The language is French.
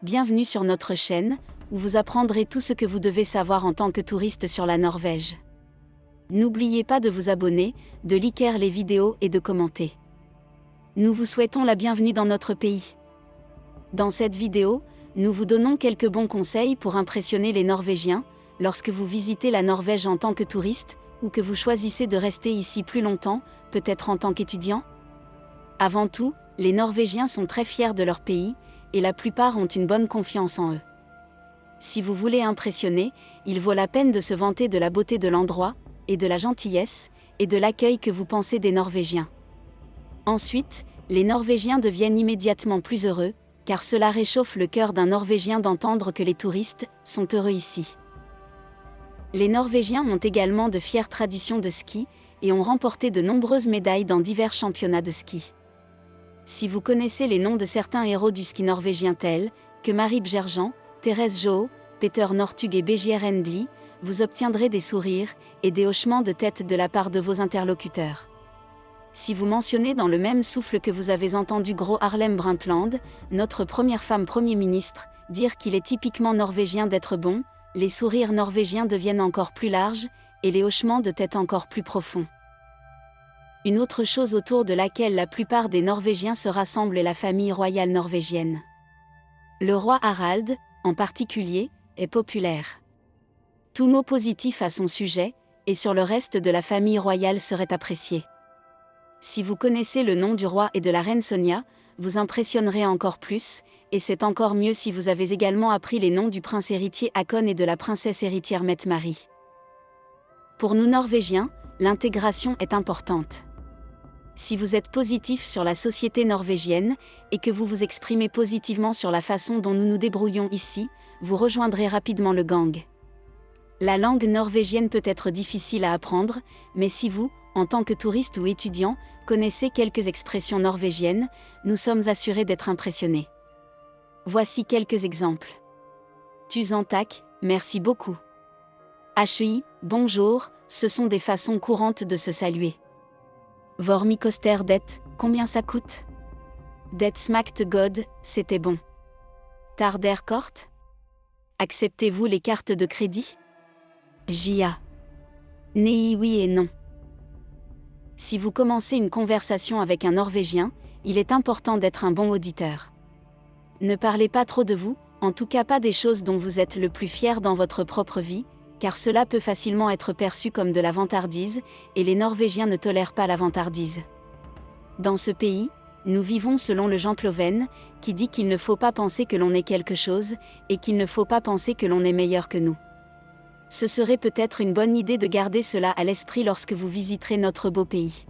Bienvenue sur notre chaîne, où vous apprendrez tout ce que vous devez savoir en tant que touriste sur la Norvège. N'oubliez pas de vous abonner, de liker les vidéos et de commenter. Nous vous souhaitons la bienvenue dans notre pays. Dans cette vidéo, nous vous donnons quelques bons conseils pour impressionner les Norvégiens, lorsque vous visitez la Norvège en tant que touriste, ou que vous choisissez de rester ici plus longtemps, peut-être en tant qu'étudiant. Avant tout, les Norvégiens sont très fiers de leur pays, et la plupart ont une bonne confiance en eux. Si vous voulez impressionner, il vaut la peine de se vanter de la beauté de l'endroit, et de la gentillesse, et de l'accueil que vous pensez des Norvégiens. Ensuite, les Norvégiens deviennent immédiatement plus heureux, car cela réchauffe le cœur d'un Norvégien d'entendre que les touristes sont heureux ici. Les Norvégiens ont également de fières traditions de ski, et ont remporté de nombreuses médailles dans divers championnats de ski. Si vous connaissez les noms de certains héros du ski norvégien tels que Marie Bjerregaard, Therese Johaug, Petter Northug et Birger Endli, vous obtiendrez des sourires et des hochements de tête de la part de vos interlocuteurs. Si vous mentionnez dans le même souffle que vous avez entendu Gro Harlem Brundtland, notre première femme Premier ministre, dire qu'il est typiquement norvégien d'être bon, les sourires norvégiens deviennent encore plus larges, et les hochements de tête encore plus profonds. Une autre chose autour de laquelle la plupart des Norvégiens se rassemblent est la famille royale norvégienne. Le roi Harald, en particulier, est populaire. Tout mot positif à son sujet, et sur le reste de la famille royale serait apprécié. Si vous connaissez le nom du roi et de la reine Sonja, vous impressionnerez encore plus, et c'est encore mieux si vous avez également appris les noms du prince héritier Haakon et de la princesse héritière Mette-Marie. Pour nous Norvégiens, l'intégration est importante. Si vous êtes positif sur la société norvégienne, et que vous vous exprimez positivement sur la façon dont nous nous débrouillons ici, vous rejoindrez rapidement le gang. La langue norvégienne peut être difficile à apprendre, mais si vous, en tant que touriste ou étudiant, connaissez quelques expressions norvégiennes, nous sommes assurés d'être impressionnés. Voici quelques exemples. Tusen takk, merci beaucoup. HI, bonjour, ce sont des façons courantes de se saluer. Hvor mye koster det, combien ça coûte? Det smakte god, c'était bon. Tar der kort? Acceptez-vous les cartes de crédit? JA. Nei oui et non. Si vous commencez une conversation avec un Norvégien, il est important d'être un bon auditeur. Ne parlez pas trop de vous, en tout cas pas des choses dont vous êtes le plus fier dans votre propre vie, car cela peut facilement être perçu comme de la vantardise, et les Norvégiens ne tolèrent pas la vantardise. Dans ce pays, nous vivons selon le Janteloven, qui dit qu'il ne faut pas penser que l'on est quelque chose, et qu'il ne faut pas penser que l'on est meilleur que nous. Ce serait peut-être une bonne idée de garder cela à l'esprit lorsque vous visiterez notre beau pays.